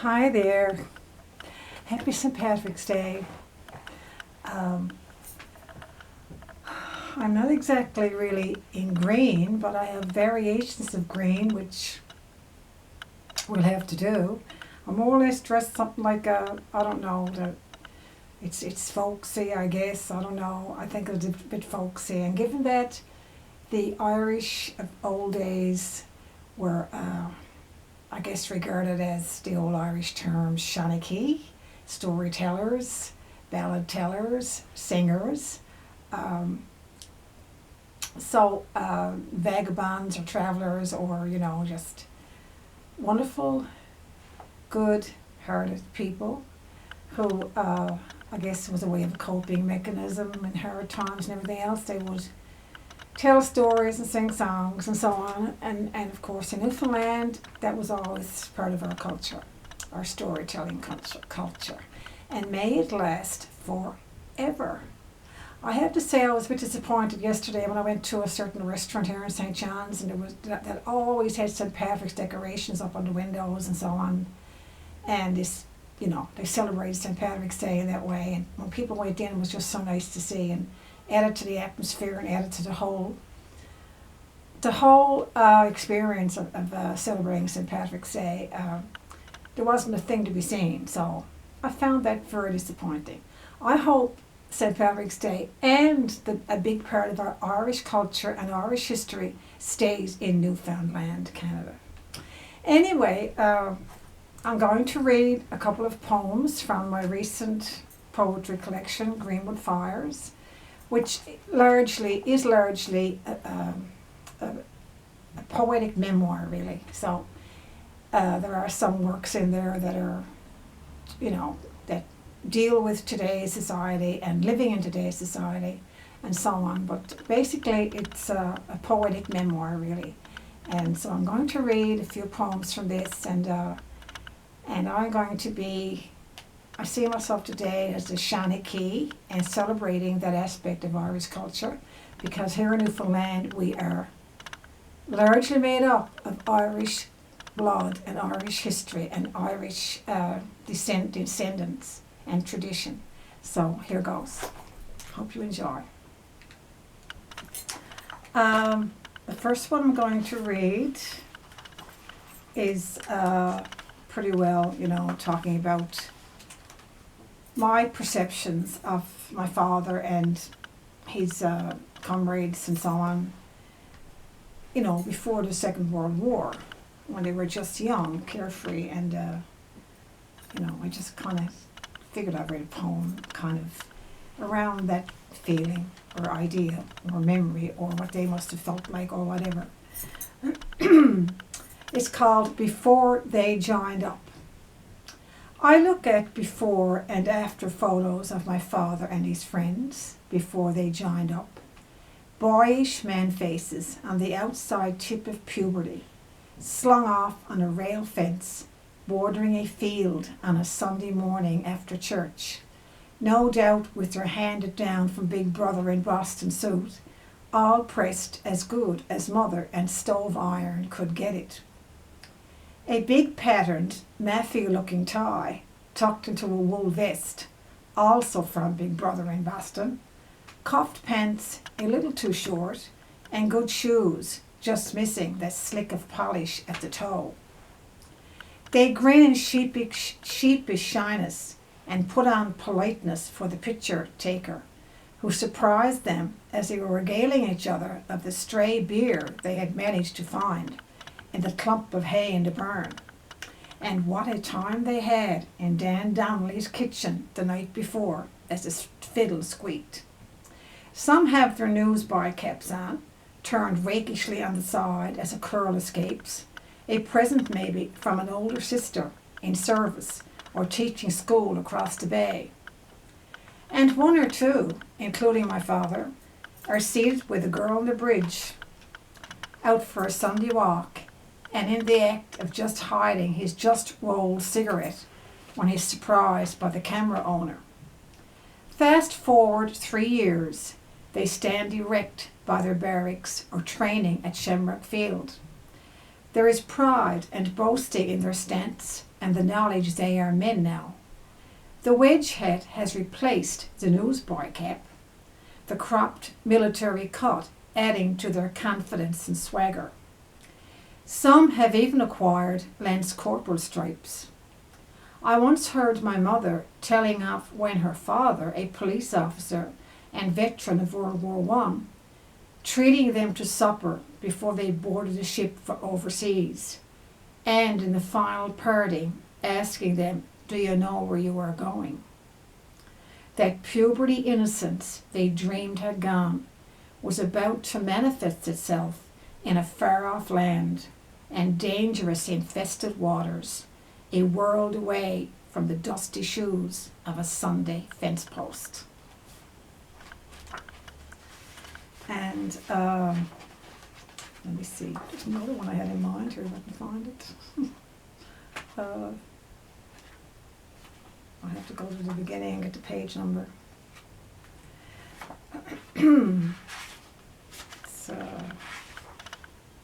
Hi there. Happy St. Patrick's Day. Um, I'm not exactly really in green, but I have variations of green, which we'll have to do. I'm more or less dressed something like I don't know, it's folksy, I guess. I don't know. I think it's a bit folksy. And given that the Irish of old days were, I guess, regarded as the old Irish term shanachie, storytellers, ballad tellers, singers. Um, Vagabonds or travelers or, just wonderful, good-hearted people who, I guess, was a way of coping mechanism in hard times and everything else. They would tell stories and sing songs and so on. And of course, in Newfoundland, that was always part of our culture, our storytelling culture. And may it last forever. I have to say I was a bit disappointed yesterday when I went to a certain restaurant here in St. John's, and there was that always had St. Patrick's decorations up on the windows and so on. And this, they celebrated St. Patrick's Day in that way. And when people went in, it was just so nice to see and added to the atmosphere and added to the whole experience of celebrating St. Patrick's Day. There wasn't a thing to be seen, so I found that very disappointing. I hope St. Patrick's Day and a big part of our Irish culture and Irish history stays in Newfoundland, Canada. Anyway, I'm going to read a couple of poems from my recent poetry collection, Greenwood Fires, which is largely a poetic memoir, really. So there are some works in there that are, that deal with today's society and living in today's society and so on. But basically, it's a poetic memoir, really. And so I'm going to read a few poems from this, and I'm going to be, I see myself today as a shanachie and celebrating that aspect of Irish culture, because here in Newfoundland we are largely made up of Irish blood and Irish history and Irish descendants and tradition. So here goes. Hope you enjoy. The first one I'm going to read is pretty well, talking about my perceptions of my father and his comrades and so on, before the Second World War, when they were just young, carefree, and, I just kind of figured I'd write a poem kind of around that feeling or idea or memory or what they must have felt like or whatever. It's called Before They Joined Up. I look at before and after photos of my father and his friends before they joined up. Boyish man faces on the outside tip of puberty, slung off on a rail fence, bordering a field on a Sunday morning after church, no doubt with their handed down from Big Brother in Boston suit, all pressed as good as mother and stove iron could get it. A big patterned, mafia-looking tie tucked into a wool vest, also from Big Brother in Boston, cuffed pants a little too short, and good shoes, just missing that slick of polish at the toe. They grin in sheepish shyness and put on politeness for the picture taker, who surprised them as they were regaling each other of the stray beer they had managed to find in the clump of hay in the barn. And what a time they had in Dan Donnelly's kitchen the night before as the fiddle squeaked. Some have their newsboy caps on, turned rakishly on the side as a curl escapes, a present maybe from an older sister in service or teaching school across the bay. And one or two, including my father, are seated with a girl on the bridge, out for a Sunday walk, and in the act of just hiding his just rolled cigarette when he's surprised by the camera owner. Fast forward 3 years, they stand erect by their barracks or training at Shamrock Field. There is pride and boasting in their stance, and the knowledge they are men now. The wedge hat has replaced the newsboy cap, the cropped military cut adding to their confidence and swagger. Some have even acquired lance corporal stripes. I once heard my mother telling of when her father, a police officer and veteran of World War I, treating them to supper before they boarded a ship for overseas, and in the final parting, asking them, "Do you know where you are going?" That puberty innocence they dreamed had gone was about to manifest itself in a far-off land and dangerous infested waters, a world away from the dusty shoes of a Sunday fence post. And let me see, there's another one I had in mind here if I can find it. I have to go to the beginning and get the page number. So,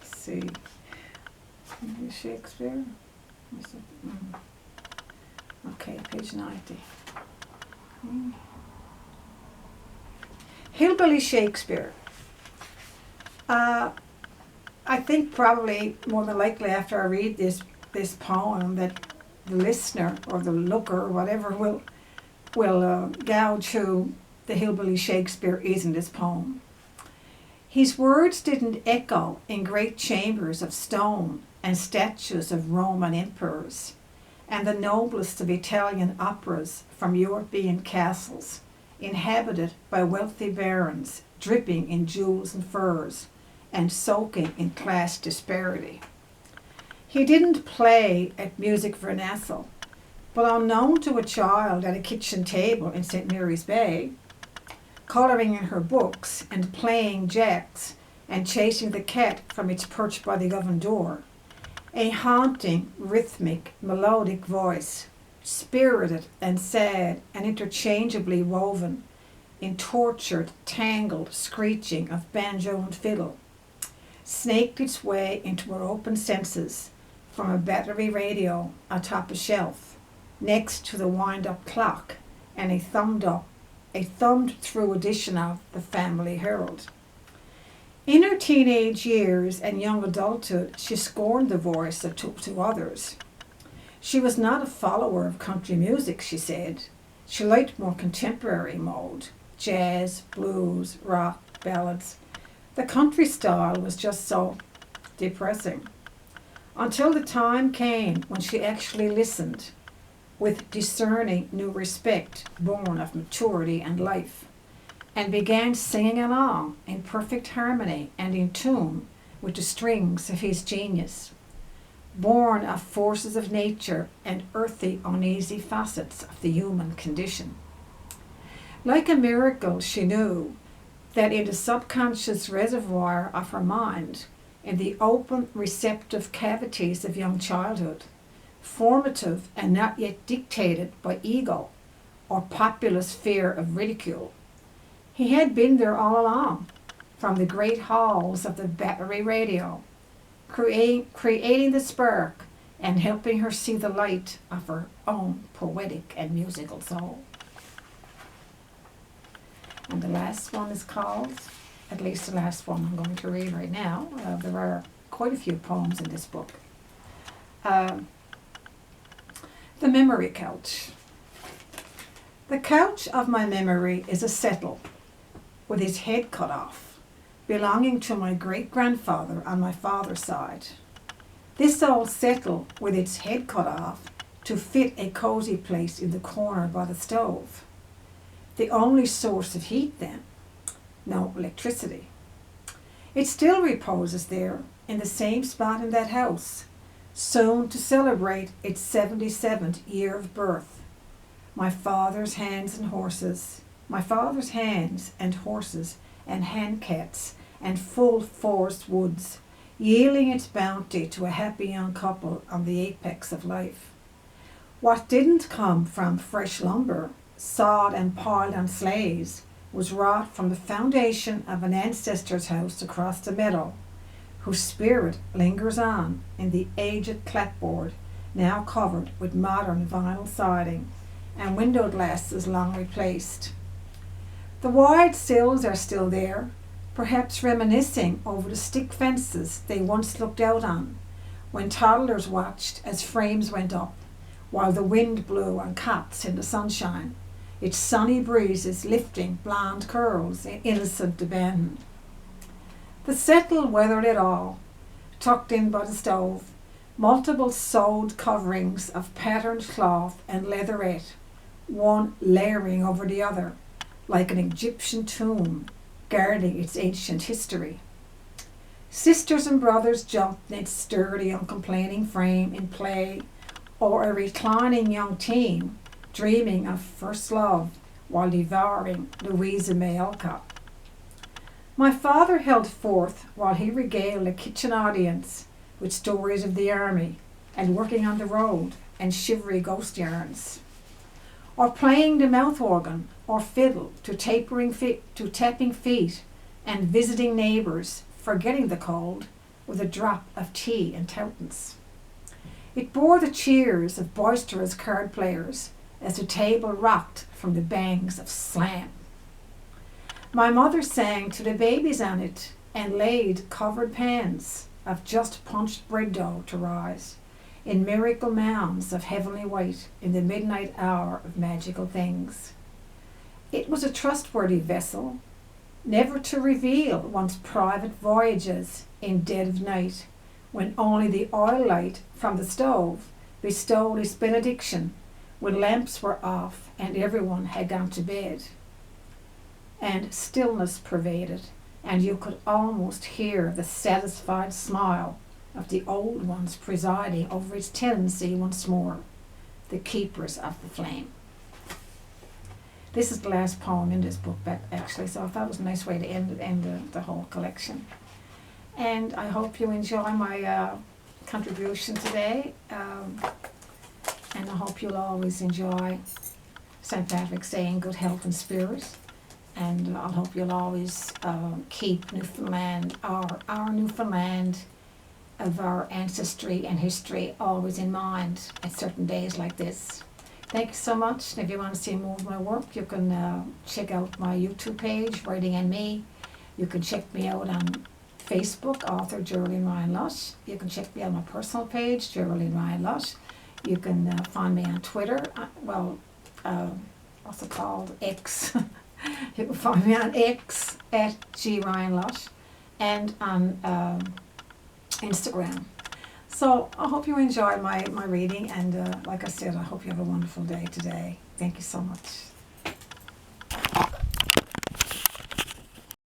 let's see. Shakespeare. Okay, page 90. Hillbilly Shakespeare. I think probably more than likely after I read this poem that the listener or the looker or whatever will gouge who the hillbilly Shakespeare is in this poem. His words didn't echo in great chambers of stone and statues of Roman emperors and the noblest of Italian operas from European castles, inhabited by wealthy barons dripping in jewels and furs and soaking in class disparity. He didn't play at music vernacle, but unknown to a child at a kitchen table in St. Mary's Bay, colouring in her books and playing jacks and chasing the cat from its perch by the oven door, a haunting, rhythmic, melodic voice, spirited and sad and interchangeably woven in tortured, tangled screeching of banjo and fiddle, snaked its way into our open senses from a battery radio atop a shelf next to the wind-up clock and a thumbed-through edition of the Family Herald. In her teenage years and young adulthood, she scorned the voice that took to others. She was not a follower of country music, she said. She liked more contemporary mode, jazz, blues, rock, ballads. The country style was just so depressing. Until the time came when she actually listened, with discerning new respect born of maturity and life, and began singing along in perfect harmony and in tune with the strings of his genius, born of forces of nature and earthy, uneasy facets of the human condition. Like a miracle, she knew that in the subconscious reservoir of her mind, in the open, receptive cavities of young childhood, formative and not yet dictated by ego or populist fear of ridicule, he had been there all along, from the great halls of the battery radio, creating the spark and helping her see the light of her own poetic and musical soul. And the last one is called, at least the last one I'm going to read right now. There are quite a few poems in this book. The Memory Couch. The couch of my memory is a settle with its head cut off, belonging to my great-grandfather on my father's side. This old settle with its head cut off to fit a cozy place in the corner by the stove. The only source of heat then, no electricity. It still reposes there in the same spot in that house, soon to celebrate its 77th year of birth. My father's hands and horses and handcats and full forest woods, yielding its bounty to a happy young couple on the apex of life. What didn't come from fresh lumber, sawed and piled on sleighs, was wrought from the foundation of an ancestor's house across the meadow, whose spirit lingers on in the aged clapboard now covered with modern vinyl siding and window glasses long replaced. The wide sills are still there, perhaps reminiscing over the stick fences they once looked out on when toddlers watched as frames went up while the wind blew on cots in the sunshine, its sunny breezes lifting blonde curls in innocent abandon. The settle weathered it all, tucked in by the stove, multiple sewed coverings of patterned cloth and leatherette, one layering over the other, like an Egyptian tomb guarding its ancient history. Sisters and brothers jumped in its sturdy, uncomplaining frame in play, or a reclining young teen dreaming of first love while devouring Louisa May Alcott. My father held forth while he regaled a kitchen audience with stories of the army and working on the road and shivery ghost yarns, or playing the mouth organ or fiddle to tapping feet and visiting neighbours, forgetting the cold with a drop of tea and toutons. It bore the cheers of boisterous card players as the table rocked from the bangs of slam. My mother sang to the babies on it and laid covered pans of just punched bread dough to rise in miracle mounds of heavenly white in the midnight hour of magical things. It was a trustworthy vessel, never to reveal one's private voyages in dead of night, when only the oil light from the stove bestowed its benediction when lamps were off and everyone had gone to bed. And stillness pervaded, and you could almost hear the satisfied smile of the old ones presiding over its tenancy once more, the keepers of the flame. This is the last poem in this book, actually, so I thought it was a nice way to end the whole collection. And I hope you enjoy my contribution today, and I hope you'll always enjoy St. Patrick's Day in good health and spirits. And I hope you'll always keep Newfoundland, our Newfoundland of our ancestry and history always in mind at certain days like this. Thank you so much. And if you want to see more of my work, you can check out my YouTube page, Writing and Me. You can check me out on Facebook, author Geraldine Ryan Lush. You can check me out on my personal page, Geraldine Ryan Lush. You can find me on Twitter. What's it called? X. You can find me on X at G Ryan Lush and on Instagram. So I hope you enjoy my reading, and like I said, I hope you have a wonderful day today. Thank you so much.